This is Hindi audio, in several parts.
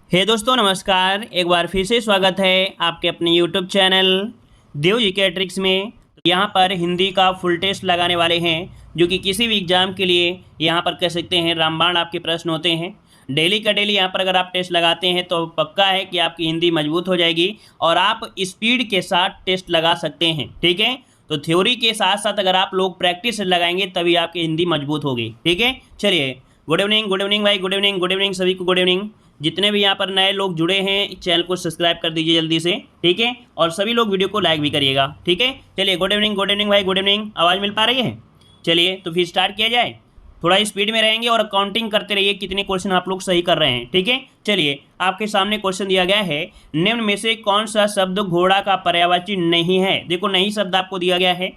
दोस्तों नमस्कार। एक बार फिर से स्वागत है आपके अपने यूट्यूब चैनल देव जी के ट्रिक्स में। यहाँ पर हिंदी का फुल टेस्ट लगाने वाले हैं जो कि किसी भी एग्ज़ाम के लिए यहाँ पर कह सकते हैं रामबाण आपके प्रश्न होते हैं। डेली का डेली यहाँ पर अगर आप टेस्ट लगाते हैं तो पक्का है कि आपकी हिंदी मजबूत हो जाएगी और आप स्पीड के साथ टेस्ट लगा सकते हैं। ठीक है, तो थ्योरी के साथ साथ अगर आप लोग प्रैक्टिस लगाएंगे तभी आपकी हिंदी मजबूत होगी। ठीक है, चलिए गुड इवनिंग भाई, गुड इवनिंग सभी को गुड इवनिंग। जितने भी यहाँ पर नए लोग जुड़े हैं चैनल को सब्सक्राइब कर दीजिए जल्दी से। ठीक है, और सभी लोग वीडियो को लाइक भी करिएगा। ठीक है, चलिए गुड इवनिंग भाई, गुड इवनिंग। आवाज़ मिल पा रही है? चलिए तो फिर स्टार्ट किया जाए। थोड़ा स्पीड में रहेंगे और काउंटिंग करते रहिए कितने क्वेश्चन आप लोग सही कर रहे हैं। ठीक है, चलिए आपके सामने क्वेश्चन दिया गया है, निम्न में से कौन सा शब्द घोड़ा का पर्यायवाची नहीं है। देखो नहीं शब्द आपको दिया गया है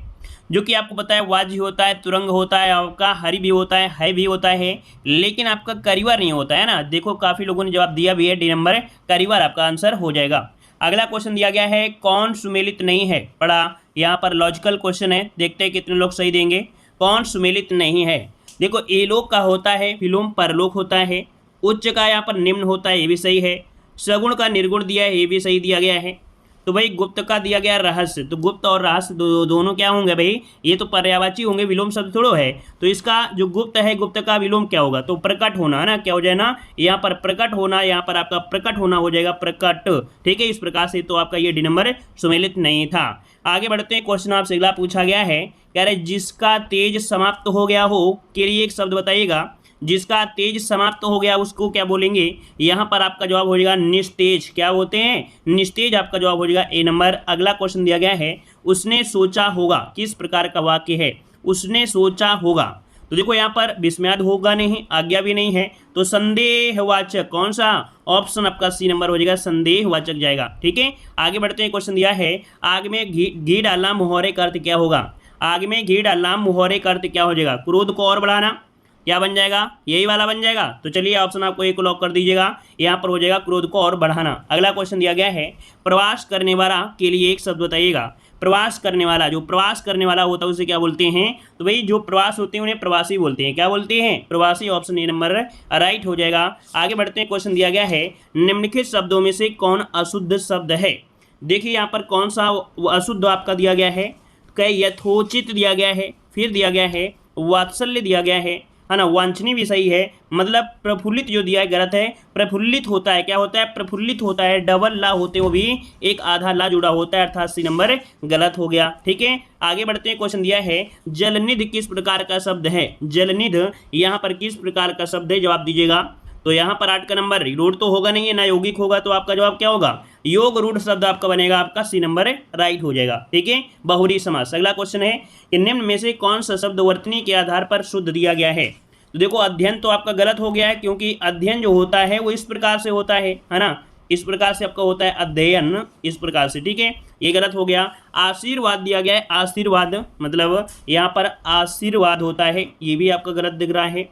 जो कि आपको पता है वाजी होता है, तुरंग होता है, आपका हरि भी होता है भी होता है, लेकिन आपका करीवार नहीं होता है ना। देखो काफ़ी लोगों ने जवाब दिया भी है, डी नंबर करीवार आपका आंसर हो जाएगा। अगला क्वेश्चन दिया गया है, कौन सुमेलित नहीं है। बड़ा यहाँ पर लॉजिकल क्वेश्चन है, देखते हैं कितने लोग सही देंगे। कौन सुमेलित नहीं है? देखो एलोक का होता है, विलोम परलोक होता है, उच्च का यहाँ पर निम्न होता है, ये भी सही है। सगुण का निर्गुण दिया है, ये भी सही दिया गया है। तो भाई गुप्त का दिया गया रहस्य, तो गुप्त और रहस्य दोनों क्या होंगे भाई? ये तो पर्यायवाची होंगे, विलोम शब्द थोड़ो है। तो इसका जो गुप्त है, गुप्त का विलोम क्या होगा? तो प्रकट होना है ना, क्या हो जाए ना, यहाँ पर प्रकट होना, यहाँ पर आपका प्रकट होना हो जाएगा प्रकट। ठीक है, इस प्रकार से तो आपका ये डी नंबर सुमेलित नहीं था। आगे बढ़ते हैं, क्वेश्चन आपसे अगला पूछा गया है, कह रहे जिसका तेज समाप्त हो गया हो के लिए एक शब्द बताइएगा। जिसका तेज समाप्त हो गया उसको क्या बोलेंगे? यहाँ पर आपका जवाब हो जाएगा निस्तेज। क्या होते हैं? निस्तेज आपका जवाब हो जाएगा ए नंबर। अगला क्वेश्चन दिया गया है, उसने सोचा होगा, किस प्रकार का वाक्य है? उसने सोचा होगा, तो देखो यहाँ पर विस्मयाद होगा नहीं, आज्ञा भी नहीं है, तो संदेहवाचक कौन सा? ऑप्शन आपका सी नंबर हो जाएगा, संदेहवाचक जाएगा। ठीक है, आगे बढ़ते हैं। क्वेश्चन दिया है, आग में घी डालना मुहावरे का अर्थ क्या होगा? आग में घी डालना मुहावरे का अर्थ क्या हो जाएगा? क्रोध को और बढ़ाना, क्या बन जाएगा? यही वाला बन जाएगा। तो चलिए ऑप्शन आपको एक लॉक कर दीजिएगा, यहाँ पर हो जाएगा क्रोध को और बढ़ाना। अगला क्वेश्चन दिया गया है, प्रवास करने वाला के लिए एक शब्द बताइएगा। प्रवास करने वाला, जो प्रवास करने वाला होता है उसे क्या बोलते हैं? तो भाई जो प्रवास होते हैं उन्हें प्रवासी बोलते हैं। क्या बोलते हैं? प्रवासी। ऑप्शन ए नंबर राइट हो जाएगा। आगे बढ़ते हैं, क्वेश्चन दिया गया है, निम्नलिखित शब्दों में से कौन अशुद्ध शब्द है? देखिए यहाँ पर कौन सा अशुद्ध आपका दिया गया है? यथोचित दिया गया है, फिर दिया गया है वात्सल्य दिया गया है ना, वांछनीय भी सही है। मतलब प्रफुल्लित जो दिया है गलत है। प्रफुल्लित होता है, क्या होता है? प्रफुल्लित होता है, डबल ला होते हो भी एक आधा ला जुड़ा होता है, अर्थात सी नंबर गलत हो गया। ठीक है, आगे बढ़ते हैं। क्वेश्चन दिया है, जलनिधि किस प्रकार का शब्द है? जलनिधि यहाँ पर किस प्रकार का शब्द है? जवाब दीजिएगा। तो यहाँ पर 8 का नंबर रूढ़ तो होगा नहीं है ना, यौगिक होगा, तो आपका जवाब क्या होगा? योग रूढ़ शब्द आपका बनेगा, आपका सी नंबर राइट हो जाएगा। ठीक है, बहुरी समास। अगला क्वेश्चन है कि निम्न में से कौन सा शब्द वर्तनी के आधार पर शुद्ध दिया गया है? तो देखो अध्ययन तो आपका गलत हो गया है, क्योंकि अध्ययन जो होता है वो इस प्रकार से होता है ना, इस प्रकार से आपका होता है अध्ययन, इस प्रकार से। ठीक है, ये गलत हो गया। आशीर्वाद दिया गया है, आशीर्वाद मतलब यहाँ पर आशीर्वाद होता है, ये भी आपका गलत दिख रहा है।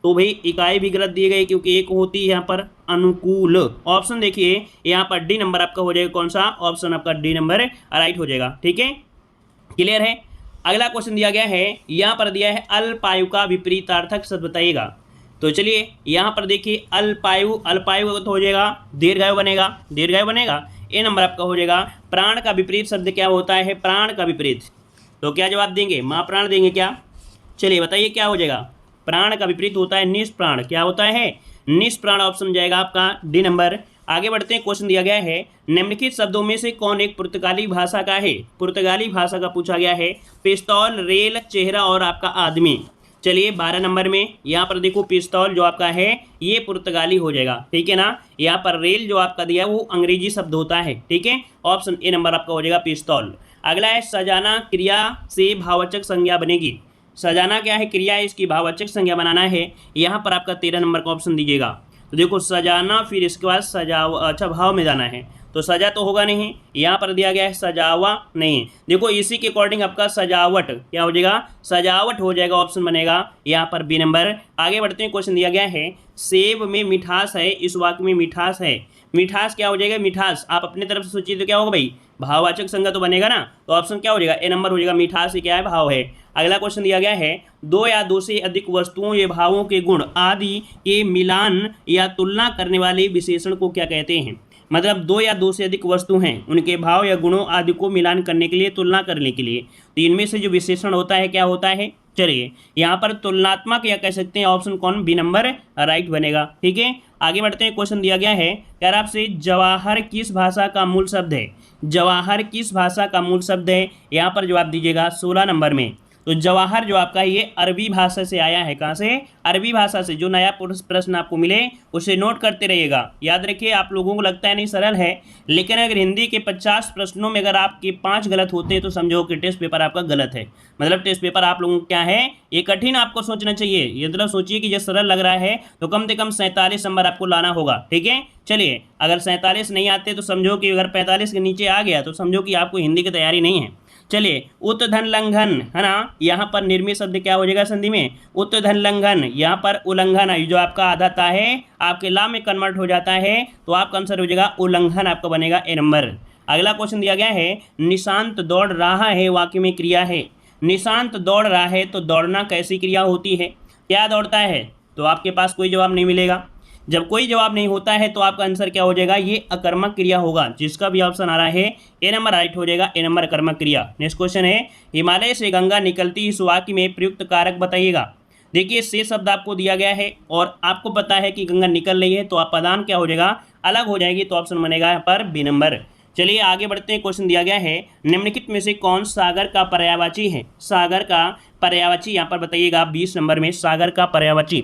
तो भाई इकाई भी गलत दी गई, क्योंकि एक होती है यहाँ पर अनुकूल। ऑप्शन देखिए यहाँ पर डी नंबर आपका हो जाएगा, कौन सा? ऑप्शन आपका डी नंबर राइट हो जाएगा। ठीक है, क्लियर है। अगला क्वेश्चन दिया गया है, यहाँ पर दिया है अल्पायु का विपरीतार्थक शब्द बताइएगा। तो चलिए यहाँ पर देखिए अल्पायु, अल्पायु तो हो जाएगा दीर्घायु बनेगा, दीर्घायु बनेगा। ए नंबर आपका हो जाएगा। प्राण का विपरीत शब्द क्या होता है? प्राण का विपरीत, तो क्या जवाब देंगे? माँ प्राण देंगे क्या? चलिए बताइए क्या हो जाएगा? प्राण का विपरीत होता है निष्प्राण। क्या होता है? निष्प्राण। ऑप्शन जाएगा आपका डी नंबर। आगे बढ़ते हैं, क्वेश्चन दिया गया है, निम्नलिखित शब्दों में से कौन एक पुर्तगाली भाषा का है? पुर्तगाली भाषा का पूछा गया है। पिस्तौल, रेल, चेहरा और आपका आदमी। चलिए 12 नंबर में यहाँ पर देखो पिस्तौल जो आपका है ये पुर्तगाली हो जाएगा। ठीक है ना, यहाँ पर रेल जो आपका दिया है वो अंग्रेजी शब्द होता है। ठीक है, ऑप्शन ए नंबर आपका हो जाएगा पिस्तौल। अगला है, सजाना क्रिया से भाववाचक संज्ञा बनेगी। सजाना क्या है? क्रिया है, इसकी भाववाचक संज्ञा बनाना है। यहाँ पर आपका 13 नंबर का ऑप्शन दीजिएगा। तो देखो सजाना, फिर इसके बाद सजाव, अच्छा भाव में जाना है, तो सजा तो होगा नहीं, यहाँ पर दिया गया है सजावा नहीं। देखो इसी के अकॉर्डिंग आपका सजावट क्या हो जाएगा? सजावट हो जाएगा, ऑप्शन बनेगा यहाँ पर बी नंबर। आगे बढ़ते हैं, क्वेश्चन दिया गया है, सेब में मिठास है, इस वाक्य में मिठास है। मिठास क्या हो जाएगा, मिठास आप अपने तरफ से सोचिए तो क्या होगा भाई, भाववाचक संज्ञा तो बनेगा ना, तो ऑप्शन क्या हो जाएगा, ए नंबर हो जाएगा। मिठास ये क्या है, भाव है। अगला क्वेश्चन दिया गया है, दो या दो से अधिक वस्तुओं या भावों के गुण आदि के मिलान या तुलना करने वाले विशेषण को क्या कहते हैं। मतलब दो या दो से अधिक वस्तु हैं, उनके भाव या गुणों आदि को मिलान करने के लिए, तुलना करने के लिए, तो इनमें से जो विशेषण होता है क्या होता है। चलिए यहाँ पर तुलनात्मक या कह सकते हैं ऑप्शन कौन, बी नंबर राइट बनेगा। ठीक है, आगे बढ़ते हैं। क्वेश्चन दिया गया है यार आपसे, जवाहर किस भाषा का मूल शब्द है। जवाहर किस भाषा का मूल शब्द है, यहाँ पर जवाब दीजिएगा 16 नंबर में। तो जवाहर जो आपका ये अरबी भाषा से आया है, कहाँ से, अरबी भाषा से। जो नया प्रश्न आपको मिले उसे नोट करते रहिएगा, याद रखिए। आप लोगों को लगता है नहीं सरल है, लेकिन अगर हिंदी के 50 प्रश्नों में अगर आपके 5 गलत होते हैं तो समझो कि टेस्ट पेपर आपका गलत है। मतलब टेस्ट पेपर आप लोगों को क्या है, ये कठिन आपको सोचना चाहिए। ये मतलब सोचिए कि ये सरल लग रहा है तो कम से कम 47 नंबर आपको लाना होगा। ठीक है, चलिए अगर 47 नहीं आते तो समझो कि अगर 45 के नीचे आ गया तो समझो कि आपको हिंदी की तैयारी नहीं है। चलिए, उत्तधन लंघन है ना, यहाँ पर निर्मित शब्द क्या हो जाएगा संधि में, उत्तधन लंघन। यहाँ पर उल्लंघन है, जो आपका आधा ता है आपके ला में कन्वर्ट हो जाता है, तो आपका आंसर हो जाएगा उल्लंघन, आपका बनेगा ए नंबर। अगला क्वेश्चन दिया गया है, निशांत दौड़ रहा है वाक्य में क्रिया है। निशांत दौड़ रहा है तो दौड़ना कैसी क्रिया होती है, क्या दौड़ता है, तो आपके पास कोई जवाब नहीं मिलेगा। जब कोई जवाब नहीं होता है तो आपका आंसर क्या हो जाएगा, ये अकर्मक क्रिया होगा। जिसका भी ऑप्शन आ रहा है ए नंबर राइट हो जाएगा, ए नंबर अकर्मक क्रिया। नेक्स्ट क्वेश्चन है, हिमालय से गंगा निकलती इस वाक्य में प्रयुक्त कारक बताइएगा। देखिए से शब्द आपको दिया गया है और आपको पता है कि गंगा निकल रही है, तो आप पदान क्या हो जाएगा, अलग हो जाएगी, तो ऑप्शन बनेगा यहाँ पर बी नंबर। चलिए आगे बढ़ते हैं। क्वेश्चन दिया गया है, निम्नलिखित में से कौन सागर का पर्यायवाची है। सागर का पर्यायवाची यहाँ पर बताइएगा 20 नंबर में, सागर का पर्यायवाची।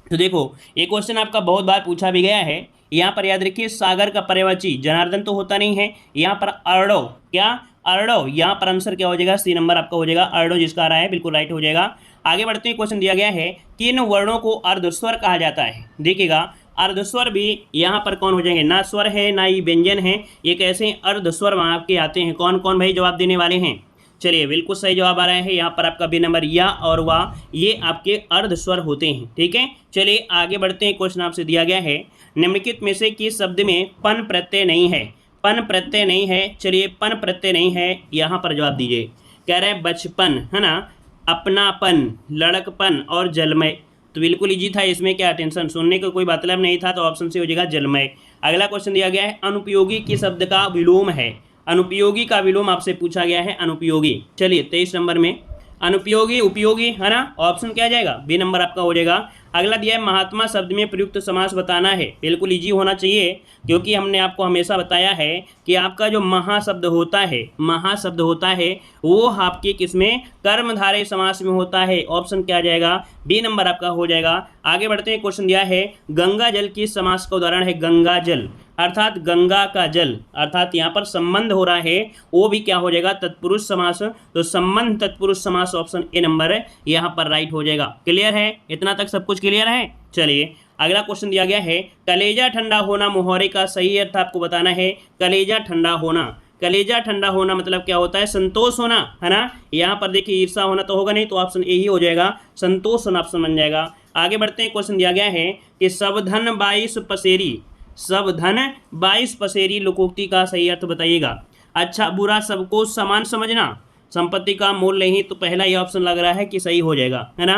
तो देखो ये क्वेश्चन आपका बहुत बार पूछा भी गया है। यहाँ पर याद रखिए, सागर का पर्यायवाची जनार्दन तो होता नहीं है, यहाँ पर अर्डो, क्या अर्डो, यहाँ पर आंसर क्या हो जाएगा, सी नंबर आपका हो जाएगा अर्डो, जिसका आ रहा है बिल्कुल राइट हो जाएगा। आगे बढ़ते हैं। क्वेश्चन दिया गया है, किन वर्णों को अर्धस्वर कहा जाता है। देखिएगा अर्धस्वर भी यहाँ पर कौन हो जाएंगे, ना स्वर है ना ही व्यंजन है, ये कैसे अर्धस्वर वहाँ आपके आते हैं। कौन कौन भाई जवाब देने वाले हैं। चलिए बिल्कुल सही जवाब आ रहा है यहाँ पर आपका बी नंबर, या और वाह, ये आपके अर्धस्वर होते हैं। ठीक है, चलिए आगे बढ़ते हैं। क्वेश्चन आपसे दिया गया है, निम्नलिखित में से किस शब्द में पन प्रत्यय नहीं है। पन प्रत्यय नहीं है, चलिए पन प्रत्यय नहीं है, यहाँ पर जवाब दीजिए। कह रहे हैं बचपन है ना, अपनापन, लड़कपन और जलमय। तो बिल्कुल इजी था, इसमें क्या टेंशन, सुनने का कोई मतलब नहीं था, तो ऑप्शन से हो जाएगा जलमय। अगला क्वेश्चन दिया गया है, अनुपयोगी किस शब्द का विलोम है। अनुपयोगी का विलोम आपसे पूछा गया है, अनुपयोगी। चलिए 23 नंबर में अनुपयोगी, उपयोगी है ना, ऑप्शन क्या जाएगा, बी नंबर आपका हो जाएगा। अगला दिया है, महात्मा शब्द में प्रयुक्त समास बताना है। बिल्कुल इजी होना चाहिए, क्योंकि हमने आपको हमेशा बताया है कि आपका जो महाशब्द होता है, महाशब्द होता है वो आपके किसमें, कर्मधारय समास में होता है। ऑप्शन क्या जाएगा, बी नंबर आपका हो जाएगा। आगे बढ़ते हैं। क्वेश्चन दिया है, गंगा जल किस समास का उदाहरण है। गंगा जल अर्थात गंगा का जल, अर्थात यहाँ पर संबंध हो रहा है, वो भी क्या हो जाएगा, तत्पुरुष समास। तो संबंध तत्पुरुष समास, ऑप्शन ए नंबर यहाँ पर राइट हो जाएगा। क्लियर है, इतना तक सब कुछ क्लियर है। चलिए अगला क्वेश्चन दिया गया है, कलेजा ठंडा होना मुहावरे का सही अर्थ आपको बताना है। कलेजा ठंडा होना, कलेजा ठंडा होना मतलब क्या होता है, संतोष होना है ना। यहाँ पर देखिए ईर्षा होना तो होगा नहीं, तो ऑप्शन ए ही हो जाएगा, संतोष होना ऑप्शन बन जाएगा। आगे बढ़ते हैं। क्वेश्चन दिया गया है कि सबधन 22 पसेरी, सबधन 22 पसेरी लोकोक्ति का सही अर्थ बताइएगा। अच्छा बुरा सबको समान समझना, संपत्ति का मोल नहीं, तो पहला ही ऑप्शन लग रहा है कि सही हो जाएगा, है ना।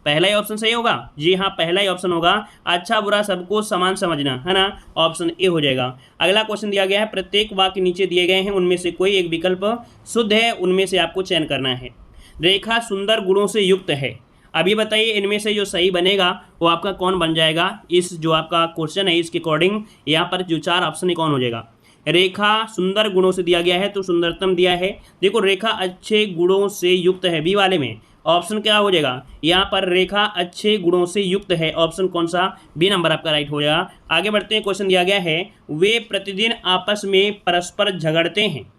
पहला ही ऑप्शन सही होगा, जी हाँ पहला ही ऑप्शन होगा, अच्छा बुरा सबको समान समझना, है ना, ऑप्शन ए हो जाएगा। अगला क्वेश्चन दिया गया है, प्रत्येक वाक्य नीचे दिए गए हैं, उनमें से कोई एक विकल्प शुद्ध है, उनमें से आपको चयन करना है। रेखा सुंदर गुणों से युक्त है। अभी बताइए इनमें से जो सही बनेगा वो आपका कौन बन जाएगा। इस जो आपका क्वेश्चन है इसके अकॉर्डिंग यहाँ पर जो 4 ऑप्शन है कौन हो जाएगा। रेखा सुंदर गुणों से दिया गया है, तो सुंदरतम दिया है। देखो रेखा अच्छे गुणों से युक्त है, बी वाले में ऑप्शन क्या हो जाएगा, यहाँ पर रेखा अच्छे गुणों से युक्त है, ऑप्शन कौन सा, बी नंबर आपका राइट हो जाएगा। आगे बढ़ते हैं। क्वेश्चन दिया गया है, वे प्रतिदिन आपस में परस्पर झगड़ते हैं।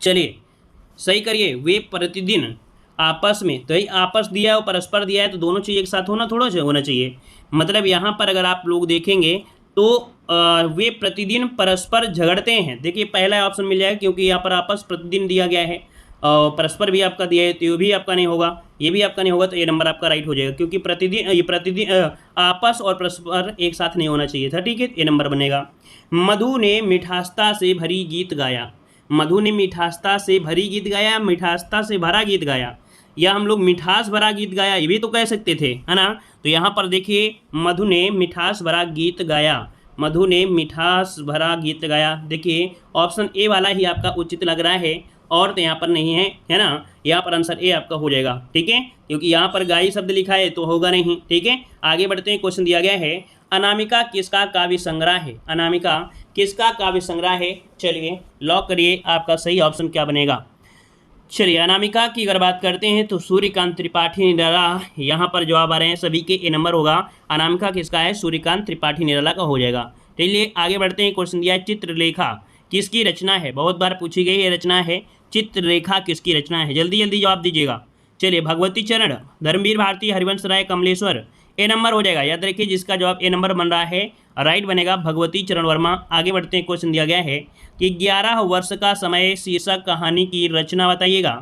चलिए सही करिए, वे प्रतिदिन आपस में, तो ये आपस दिया है और परस्पर दिया है, तो दोनों चीज़ एक साथ होना थोड़ा सा होना चाहिए। मतलब यहाँ पर अगर आप लोग देखेंगे तो वे प्रतिदिन परस्पर झगड़ते हैं। देखिए पहला ऑप्शन मिल जाएगा, क्योंकि यहाँ पर आपस प्रतिदिन दिया गया है, परस्पर भी आपका दिया है तो ये भी आपका नहीं होगा, ये भी आपका नहीं होगा, तो ये नंबर आपका राइट हो जाएगा, क्योंकि प्रतिदिन आपस और परस्पर एक साथ नहीं होना चाहिए था। ठीक है, ये नंबर बनेगा। मधु ने मिठासता से भरी गीत गाया। मधु ने मिठासता से भरी गीत गाया, मिठासता से भरा गीत गाया, या हम लोग मिठास भरा गीत गाया ये भी तो कह सकते थे, है ना। तो यहाँ पर देखिए मधु ने मिठास भरा गीत गाया, मधु ने मिठास भरा गीत गाया। देखिए ऑप्शन ए वाला ही आपका उचित लग रहा है, और तो यहाँ पर नहीं है, है ना। यहाँ पर आंसर ए आपका हो जाएगा। ठीक है, क्योंकि यहाँ पर गाई शब्द लिखा है तो होगा नहीं। ठीक है, आगे बढ़ते हैं। क्वेश्चन दिया गया है अनामिका किसका काव्य संग्रह है। अनामिका किसका काव्य संग्रह है। चलिए लॉक करिए, आपका सही ऑप्शन क्या बनेगा। चलिए अनामिका की अगर बात करते हैं तो सूर्यकांत त्रिपाठी निराला, यहाँ पर जवाब आ रहे हैं सभी के, ए नंबर होगा। अनामिका किसका है, सूर्यकांत त्रिपाठी निराला का हो जाएगा। चलिए आगे बढ़ते हैं। क्वेश्चन दिया है चित्रलेखा किसकी रचना है। बहुत बार पूछी गई ये रचना है, चित्रलेखा किसकी रचना है, जल्दी जल्दी जवाब दीजिएगा। चलिए भगवती चरण, धर्मवीर भारती, हरिवंश राय, कमलेश्वर, ए नंबर हो जाएगा। याद रखिए जिसका जवाब ए नंबर बन रहा है राइट बनेगा, भगवती चरण वर्मा। आगे बढ़ते हैं। क्वेश्चन दिया गया है कि 11 वर्ष का समय शीर्षक कहानी की रचना बताइएगा।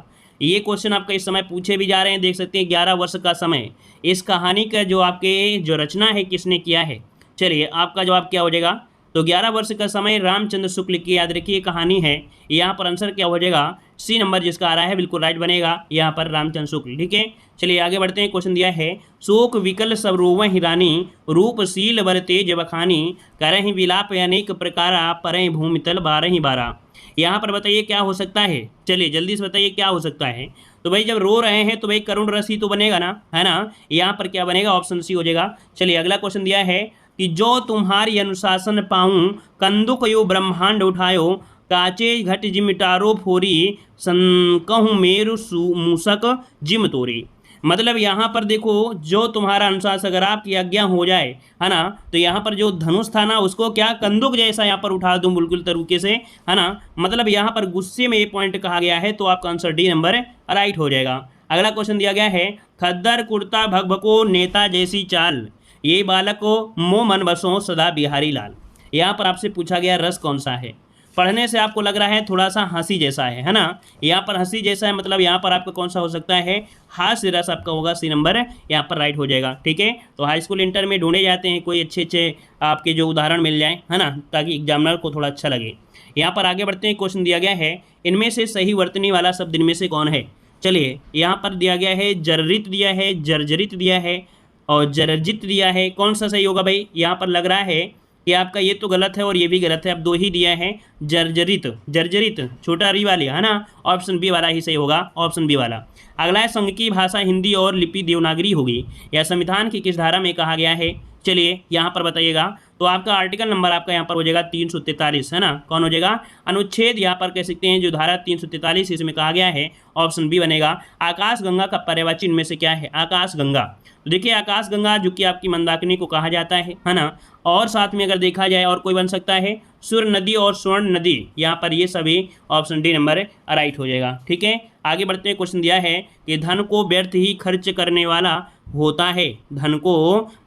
ये क्वेश्चन आपका इस समय पूछे भी जा रहे हैं, देख सकते हैं 11 वर्ष का समय, इस कहानी का जो आपके जो रचना है किसने किया है। चलिए आपका जवाब क्या हो जाएगा, तो 11 वर्ष का समय रामचंद्र शुक्ल की याद रखिए कहानी है। यहाँ पर आंसर क्या हो जाएगा, सी नंबर जिसका आ रहा है बिल्कुल राइट बनेगा, यहाँ पर रामचंद्र शुक्ल। ठीक है, चलिए आगे बढ़ते हैं। क्वेश्चन दिया है शोक विकल सब रोवं हिरानी, रूपशील बर तेज बखानी, करहि विलाप अनेक प्रकारा, परहि भूमितल बारहि बारा। यहाँ पर बताइए क्या हो सकता है। चलिए जल्दी से बताइए क्या हो सकता है। तो भाई जब रो रहे हैं तो भाई करुण रस ही तो बनेगा ना, है ना। यहाँ पर क्या बनेगा, ऑप्शन सी हो जाएगा। चलिए अगला क्वेश्चन दिया है कि जो तुम्हारी अनुशासन पाऊँ, कंदुक यो ब्रह्मांड उठायो, काचे घट जिमिटारो फोरी, कहूँ मेरु मूसक जिम तोरी। मतलब यहाँ पर देखो जो तुम्हारा अनुशासन अगर आपकी आज्ञा हो जाए, है ना, तो यहाँ पर जो धनुष था ना उसको क्या कंदुक जैसा यहाँ पर उठा दूँ बिल्कुल तरीके से, है ना। मतलब यहाँ पर गुस्से में ये पॉइंट कहा गया है, तो आपका आंसर डी नंबर राइट हो जाएगा। अगला क्वेश्चन दिया गया है खद्दर कुर्ता भगभको नेता जैसी चाल, ये बालक को मोह मन बसों सदा बिहारी लाल। यहाँ पर आपसे पूछा गया रस कौन सा है। पढ़ने से आपको लग रहा है थोड़ा सा हंसी जैसा है ना। यहाँ पर हंसी जैसा है, मतलब यहाँ पर आपका कौन सा हो सकता है, हास्य रस आपका होगा, सी नंबर यहाँ पर राइट हो जाएगा। ठीक है, तो हाई स्कूल इंटर में ढूंढे जाते हैं कोई अच्छे अच्छे आपके जो उदाहरण मिल जाए, है ना, ताकि एग्जामिनर को थोड़ा अच्छा लगे। यहाँ पर आगे बढ़ते हैं। क्वेश्चन दिया गया है इनमें से सही वर्तनी वाला शब्द इनमें से कौन है। चलिए यहाँ पर दिया गया है जर्रित दिया है, जर्जरित दिया है और जर्जित दिया है। कौन सा सही होगा भाई। यहाँ पर लग रहा है कि आपका ये तो गलत है और ये भी गलत है, अब दो ही दिया है, जर्जरित, जर्जरित छोटा री वाली, है ना। ऑप्शन बी वाला ही सही होगा, ऑप्शन बी वाला। अगला है संघ की भाषा हिंदी और लिपि देवनागरी होगी, या संविधान की किस धारा में कहा गया है। चलिए यहाँ पर बताइएगा, तो आपका आर्टिकल नंबर आपका यहाँ पर हो जाएगा 343, है ना। कौन हो जाएगा, अनुच्छेद यहाँ पर कह सकते हैं जो धारा 343 इसमें कहा गया है, ऑप्शन बी बनेगा। आकाश गंगा का पर्यायवाची इनमें से क्या है, आकाश गंगा। तो देखिए आकाश गंगा जो कि आपकी मंदाकिनी को कहा जाता है ना, और साथ में अगर देखा जाए और कोई बन सकता है सुर नदी और स्वर्ण नदी, यहाँ पर ये सभी ऑप्शन डी नंबर राइट हो जाएगा। ठीक है, आगे बढ़ते हैं। क्वेश्चन दिया है कि धन को व्यर्थ ही खर्च करने वाला होता है, धन को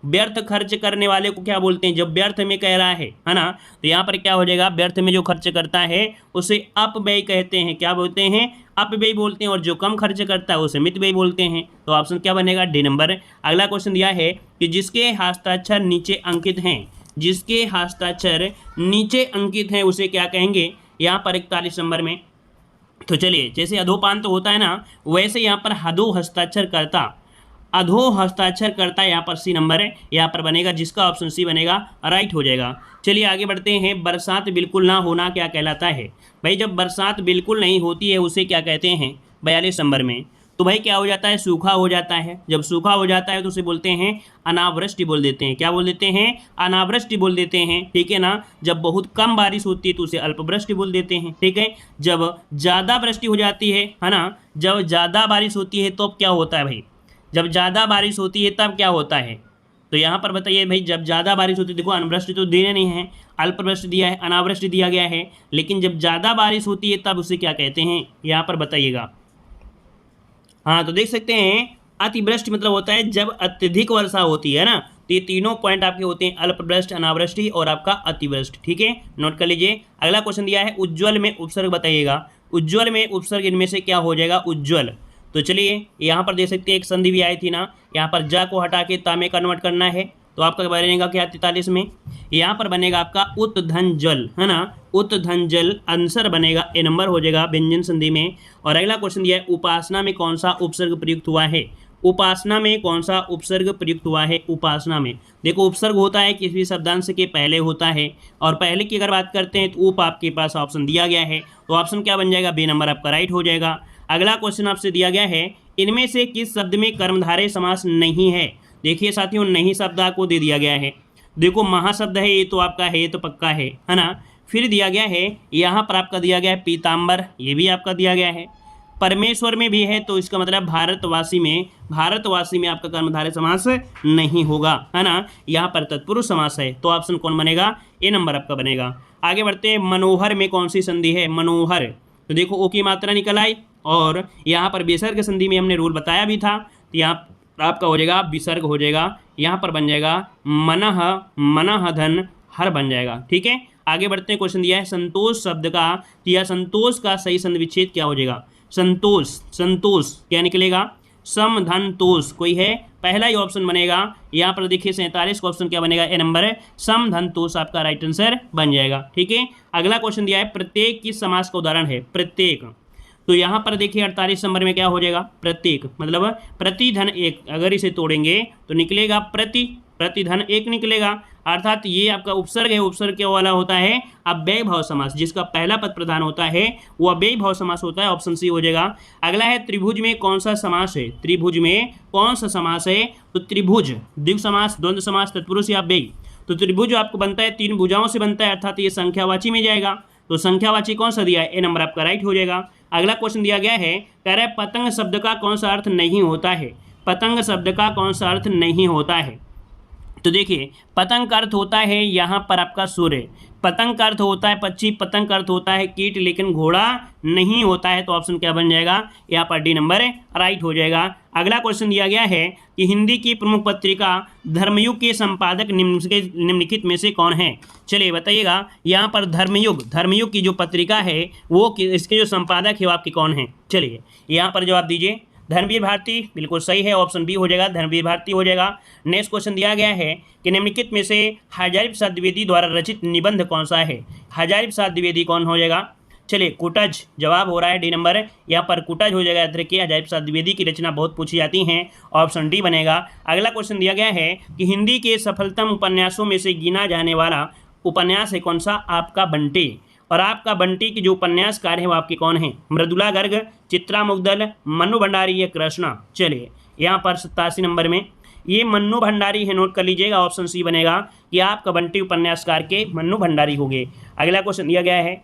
व्यर्थ खर्च करने वाले को क्या बोलते हैं। जब व्यर्थ में कह रहा है ना, तो यहाँ पर क्या हो जाएगा, व्यर्थ में जो खर्च करता है उसे अपव्यय कहते हैं, क्या बोलते हैं, अपव्यय बोलते हैं, और जो कम खर्च करता है उसे मितव्यय बोलते हैं। तो ऑप्शन क्या बनेगा, डी नंबर। अगला क्वेश्चन दिया है कि जिसके हस्ताक्षर नीचे अंकित हैं, जिसके हस्ताक्षर नीचे अंकित हैं उसे क्या कहेंगे, यहाँ पर 41 नंबर में। तो चलिए जैसे अधोपांत होता है ना, वैसे यहाँ पर अधो हस्ताक्षर करता, अधो हस्ताक्षर करता यहाँ पर सी नंबर है, यहाँ पर बनेगा, जिसका ऑप्शन सी बनेगा राइट हो जाएगा। चलिए आगे बढ़ते हैं। बरसात बिल्कुल ना होना क्या कहलाता है। भाई जब बरसात बिल्कुल नहीं होती है उसे क्या कहते हैं, 42 नंबर में। तो भाई क्या हो जाता है, सूखा हो जाता है। जब सूखा हो जाता है तो उसे बोलते हैं अनावृष्टि बोल देते हैं, क्या बोल देते हैं, अनावृष्टि बोल देते हैं। ठीक है ना। जब बहुत कम बारिश होती है तो उसे अल्पवृष्टि बोल देते हैं। ठीक है, जब ज़्यादा वृष्टि हो जाती है ना, जब ज़्यादा बारिश होती है तो क्या होता है भाई, जब ज़्यादा बारिश होती है तब क्या होता है। तो यहाँ पर बताइए भाई, जब ज़्यादा बारिश होती है, देखो अनवृष्टि तो देने नहीं है, अल्पवृष्टि दिया है, अनावृष्टि दिया गया है, लेकिन जब ज़्यादा बारिश होती है तब उसे क्या कहते हैं, यहाँ पर बताइएगा। हाँ तो देख सकते हैं अतिवृष्टि मतलब होता है जब अत्यधिक वर्षा होती है ना। तो ये तीनों पॉइंट आपके होते हैं, अल्पवृष्टि, अनावृष्टि और आपका अतिवृष्टि। ठीक है, नोट कर लीजिए। अगला क्वेश्चन दिया है उज्ज्वल में उपसर्ग बताइएगा। उज्ज्वल में उपसर्ग इनमें से क्या हो जाएगा, उज्ज्वल। तो चलिए यहाँ पर देख सकते हैं एक संधि भी आई थी ना, यहाँ पर जा को हटा के ता में कन्वर्ट करना है, तो आपका बनेगा क्या 43 में, यहाँ पर बनेगा आपका उत धन जल, है ना, उत धन जल, आंसर बनेगा ए नंबर हो जाएगा व्यंजन संधि में। और अगला क्वेश्चन दिया है उपासना में कौन सा उपसर्ग प्रयुक्त हुआ है, उपासना में कौन सा उपसर्ग प्रयुक्त हुआ है, उपासना में देखो उपसर्ग होता है किसी भी शब्दांश के पहले होता है, और पहले की अगर बात करते हैं तो उप आपके पास ऑप्शन दिया गया है, तो ऑप्शन क्या बन जाएगा, बी नंबर आपका राइट हो जाएगा। अगला क्वेश्चन आपसे दिया गया है इनमें से किस शब्द में कर्मधारय समास नहीं है। देखिए साथियों नहीं शब्द आपको दे दिया गया है, देखो महाशब्द है ये तो आपका है, ये तो पक्का है ना। फिर दिया गया है यहाँ पर आपका दिया गया है पीताम्बर, ये भी आपका दिया गया है। परमेश्वर में भी है, तो इसका मतलब भारतवासी में आपका कर्मधारय समास नहीं होगा, है ना। यहाँ पर तत्पुरुष समास है, तो ऑप्शन कौन बनेगा, ए नंबर आपका बनेगा। आगे बढ़ते हैं मनोहर में कौन सी संधि है, मनोहर, तो देखो ओ की मात्रा निकल आई, और यहाँ पर विसर्ग संधि में हमने रूल बताया भी था, तो यहाँ आपका हो जाएगा विसर्ग हो जाएगा, यहाँ पर बन जाएगा मनः, मनः धन हर बन जाएगा, ठीक है। आगे बढ़ते हैं, क्वेश्चन दिया है संतोष शब्द का या संतोष का सही संधि विच्छेद क्या हो जाएगा, संतोष, संतोष क्या निकलेगा, सम धन तोष कोई है, पहला ही ऑप्शन बनेगा। यहाँ पर देखिए 47 का ऑप्शन क्या बनेगा, ए नंबर है, सम धन तोष आपका राइट आंसर बन जाएगा, ठीक है। अगला क्वेश्चन दिया है प्रत्येक किस समास का उदाहरण है, प्रत्येक, तो यहाँ पर देखिए 48 नंबर में क्या हो जाएगा, प्रत्येक मतलब प्रति धन एक, अगर इसे तोड़ेंगे तो निकलेगा प्रति धन एक निकलेगा, अर्थात ये आपका उपसर्ग है, उपसर्ग क्या वाला होता है अव्यय भाव समास, जिसका पहला पद प्रधान होता है वो अव्यय भाव समास होता है, ऑप्शन सी हो जाएगा। अगला है त्रिभुज में कौन सा समास है, त्रिभुज में कौन सा समास है, तो त्रिभुज द्विगु समास, द्वंद्व समास, तत्पुरुष या अव्यय, तो त्रिभुज आपको बनता है 3 भुजाओं से बनता है, अर्थात ये संख्यावाची में जाएगा, तो संख्यावाची कौन सा दिया है, ए नंबर आपका राइट हो जाएगा। अगला क्वेश्चन दिया गया है, कह रहा है पतंग शब्द का कौन सा अर्थ नहीं होता है, पतंग शब्द का कौन सा अर्थ नहीं होता है, तो देखिए पतंग का अर्थ होता है यहाँ पर आपका सूर्य, पतंग का अर्थ होता है पक्षी, पतंग का अर्थ होता है कीट, लेकिन घोड़ा नहीं होता है, तो ऑप्शन क्या बन जाएगा, यहाँ पर डी नंबर राइट हो जाएगा। अगला क्वेश्चन दिया गया है कि हिंदी की प्रमुख पत्रिका धर्मयुग के संपादक निम्नलिखित में से कौन है, चलिए बताइएगा। यहाँ पर धर्मयुग की जो पत्रिका है वो इसके जो संपादक है वो आपके कौन है, चलिए यहाँ पर जवाब दीजिए। धर्मवीर भारती बिल्कुल सही है, ऑप्शन बी हो जाएगा, धर्मवीर भारती हो जाएगा। नेक्स्ट क्वेश्चन दिया गया है कि निम्नलिखित में से हजारी प्रसाद द्विवेदी द्वारा रचित निबंध कौन सा है, हजारी प्रसाद द्विवेदी कौन हो जाएगा, चलिए कुटज जवाब हो रहा है, डी नंबर यहाँ पर कुटज हो जाएगा। याद रखिए हजारी प्रसाद द्विवेदी की रचना बहुत पूछी जाती हैं, ऑप्शन डी बनेगा। अगला क्वेश्चन दिया गया है कि हिंदी के सफलतम उपन्यासों में से गिना जाने वाला उपन्यास है कौन सा, आपका बंटी, और आपका बंटी की जो उपन्यासकार है वो आपके कौन है, मृदुला गर्ग, चित्रा मुग्दल, मन्नू भंडारी या कृष्णा। चलिए यहाँ पर 87 नंबर में ये मन्नू भंडारी है, नोट कर लीजिएगा, ऑप्शन सी बनेगा कि आपका बंटी उपन्यासकार के मन्नू भंडारी हो गए। अगला क्वेश्चन दिया गया है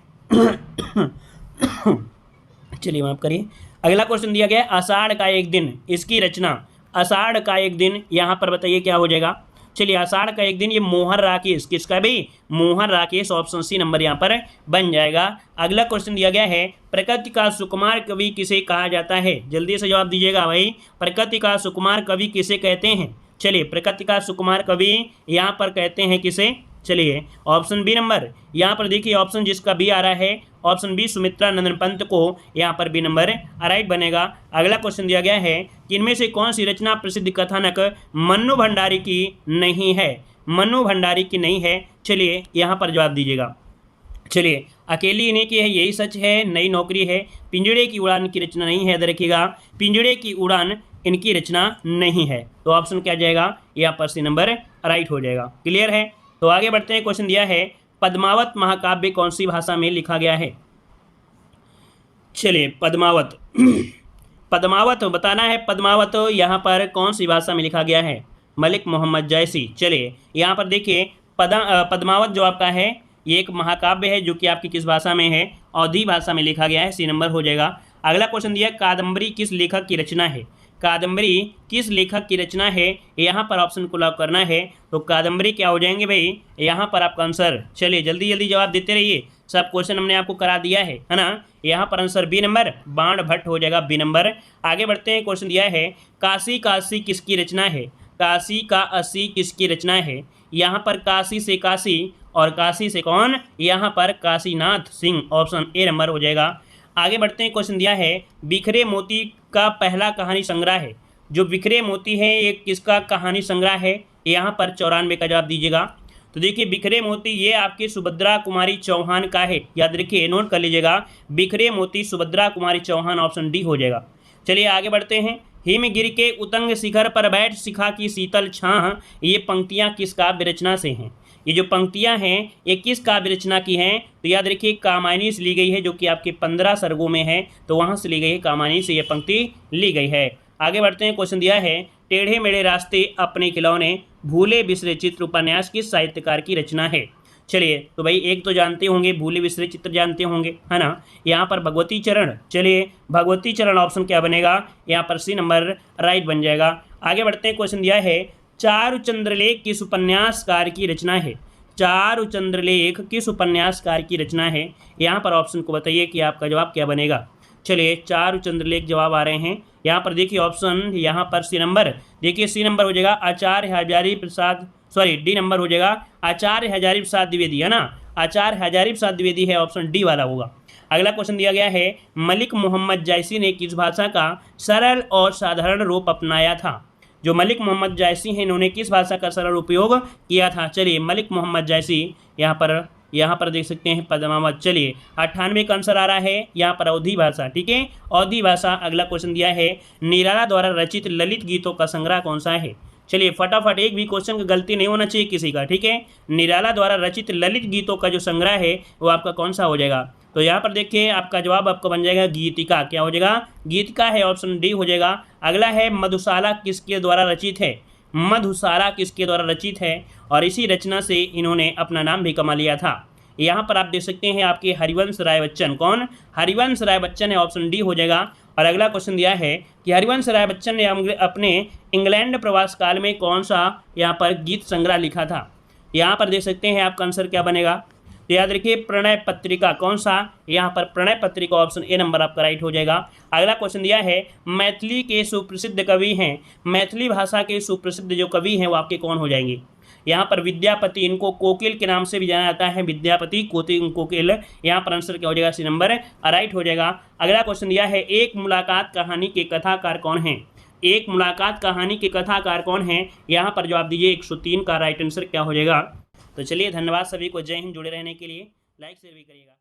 चलिए माफ करिए, अगला क्वेश्चन दिया गया है आषाढ़ का एक दिन, इसकी रचना, आषाढ़ का एक दिन यहाँ पर बताइए क्या हो जाएगा, चलिए आषाढ़ का एक दिन ये मोहन राकेश, किसका भी, Mohan Rakesh, option C number यहाँ पर बन जाएगा। अगला क्वेश्चन दिया गया है प्रकृति का सुकुमार कवि किसे कहा जाता है, जल्दी से जवाब दीजिएगा भाई, प्रकृति का सुकुमार कवि किसे कहते हैं, चलिए प्रकृति का सुकुमार कवि यहाँ पर कहते हैं किसे, चलिए ऑप्शन बी नंबर, यहाँ पर देखिए ऑप्शन जिसका बी आ रहा है, ऑप्शन बी सुमित्रा नंदन पंत को यहाँ पर बी नंबर राइट बनेगा। अगला क्वेश्चन दिया गया है कि इनमें से कौन सी रचना प्रसिद्ध कथानक मन्नू भंडारी की नहीं है, मन्नू भंडारी की नहीं है, चलिए यहाँ पर जवाब दीजिएगा। चलिए अकेली इन्हीं की है, यही सच है, नई नौकरी है, पिंजड़े की उड़ान की रचना नहीं है, याद रखिएगा पिंजड़े की उड़ान इनकी रचना नहीं है, तो ऑप्शन क्या जाएगा, यहाँ पर सी नंबर राइट हो जाएगा। क्लियर है, तो आगे बढ़ते हैं। क्वेश्चन दिया है पद्मावत महाकाव्य कौन सी भाषा में लिखा गया है, चलिए पद्मावत पद्मावत बताना है, पद्मावत यहाँ पर कौन सी भाषा में लिखा गया है, मलिक मोहम्मद जैसी। चलिए यहाँ पर देखिए पद्मावत जो आपका है ये एक महाकाव्य है जो कि आपकी किस भाषा में है, अवधी भाषा में लिखा गया है, सी नंबर हो जाएगा। अगला क्वेश्चन दिया कादम्बरी किस लेखक की रचना है, कादम्बरी किस लेखक की रचना है, यहाँ पर ऑप्शन को लॉक करना है, तो कादम्बरी क्या हो जाएंगे भाई, यहाँ पर आपका आंसर, चलिए जल्दी जल्दी जवाब देते रहिए, सब क्वेश्चन हमने आपको करा दिया है ना। यहाँ पर आंसर बी नंबर बाण भट्ट हो जाएगा, बी नंबर। आगे बढ़ते हैं। क्वेश्चन दिया है काशी का अस्सी किसकी रचना है, काशी का अस्सी किसकी रचना है, यहाँ पर काशी से काशी और काशी से कौन, यहाँ पर Kashinath Singh, option A number हो जाएगा। आगे बढ़ते हैं, क्वेश्चन दिया है बिखरे मोती का पहला कहानी संग्रह है। जो बिखरे मोती है ये किसका कहानी संग्रह है, यहाँ पर 94 का जवाब दीजिएगा। तो देखिए बिखरे मोती ये आपके सुभद्रा कुमारी चौहान का है, याद रखिए, नोट कर लीजिएगा, बिखरे मोती सुभद्रा कुमारी चौहान, ऑप्शन डी हो जाएगा। चलिए आगे बढ़ते हैं, हिमगिरि के उतंग शिखर पर बैठ शिखा की शीतल छाह, ये पंक्तियां किस काव्य रचना से हैं। ये जो पंक्तियां हैं ये किस काव्य रचना की हैं, तो याद रखिए कामायनी से ली गई है, जो कि आपके 15 सर्गों में है, तो वहां से ली गई है, कामायनी से ये पंक्ति ली गई है। आगे बढ़ते हैं, क्वेश्चन दिया है टेढ़े मेढ़े रास्ते अपने खिलौने भूले बिसरे चित्र उपन्यास किस साहित्यकार की रचना है। चलिए तो भाई एक तो जानते होंगे, भूले बिसरे चित्र जानते होंगे, है ना। यहाँ पर भगवती चरण, चलिए भगवती चरण ऑप्शन क्या बनेगा, यहाँ पर सी नंबर राइट बन जाएगा। आगे बढ़ते हैं, क्वेश्चन दिया है चारुचंद्रलेख किस उपन्यासकार की रचना है। चारुचंद्रलेख किस उपन्यासकार की रचना है, यहाँ पर ऑप्शन को बताइए कि आपका जवाब क्या बनेगा। चलिए चारुचंद्रलेख जवाब आ रहे हैं, यहाँ पर देखिए ऑप्शन, यहाँ पर सी नंबर, देखिए सी नंबर हो जाएगा आचार्य Hazari Prasad, sorry D number हो जाएगा आचार्य हजारी प्रसाद द्विवेदी, है ना, आचार्य हजारी प्रसाद द्विवेदी है, ऑप्शन डी वाला होगा। अगला क्वेश्चन दिया गया है मलिक मोहम्मद जायसी ने किस भाषा का सरल और साधारण रूप अपनाया था। जो मलिक मोहम्मद जायसी हैं इन्होंने किस भाषा का सरल उपयोग किया था। चलिए मलिक मोहम्मद जायसी, यहाँ पर देख सकते हैं पद्मावत। चलिए 98 का आंसर आ रहा है, यहाँ पर अवधी भाषा, ठीक है, अवधी भाषा। अगला क्वेश्चन दिया है निराला द्वारा रचित ललित गीतों का संग्रह कौन सा है। चलिए फटाफट, एक भी क्वेश्चन का गलती नहीं होना चाहिए किसी का, ठीक है। निराला द्वारा रचित ललित गीतों का जो संग्रह है वो आपका कौन सा हो जाएगा, तो यहाँ पर देखिए आपका जवाब आपका बन जाएगा गीतिका, क्या हो जाएगा, गीतिका है, ऑप्शन डी हो जाएगा। अगला है मधुशाला किसके द्वारा रचित है। मधुशाला किसके द्वारा रचित है और इसी रचना से इन्होंने अपना नाम भी कमा लिया था। यहाँ पर आप देख सकते हैं आपके हरिवंश राय बच्चन, कौन, हरिवंश राय बच्चन है, ऑप्शन डी हो जाएगा। और अगला क्वेश्चन दिया है कि हरिवंश राय बच्चन ने अपने इंग्लैंड प्रवास काल में कौन सा यहाँ पर गीत संग्रह लिखा था। यहाँ पर देख सकते हैं आपका आंसर क्या बनेगा, तो याद रखिए प्रणय पत्रिका, कौन सा, यहाँ पर प्रणय पत्रिका, ऑप्शन ए नंबर आपका राइट हो जाएगा। अगला क्वेश्चन दिया है मैथिली के सुप्रसिद्ध कवि हैं, मैथिली भाषा के सुप्रसिद्ध जो कवि हैं वो आपके कौन हो जाएंगे। यहाँ पर विद्यापति, इनको कोकिल के नाम से भी जाना जाता है, विद्यापति कोकिल, यहाँ पर आंसर क्या हो जाएगा, सी नंबर राइट हो जाएगा। अगला क्वेश्चन दिया है एक मुलाकात कहानी के कथाकार कौन हैं। एक मुलाकात कहानी के कथाकार कौन हैं, यहाँ पर जवाब दीजिए 103 का राइट आंसर क्या हो जाएगा। तो चलिए धन्यवाद सभी को, जय हिंद। जुड़े रहने के लिए लाइक शेयर भी करिएगा।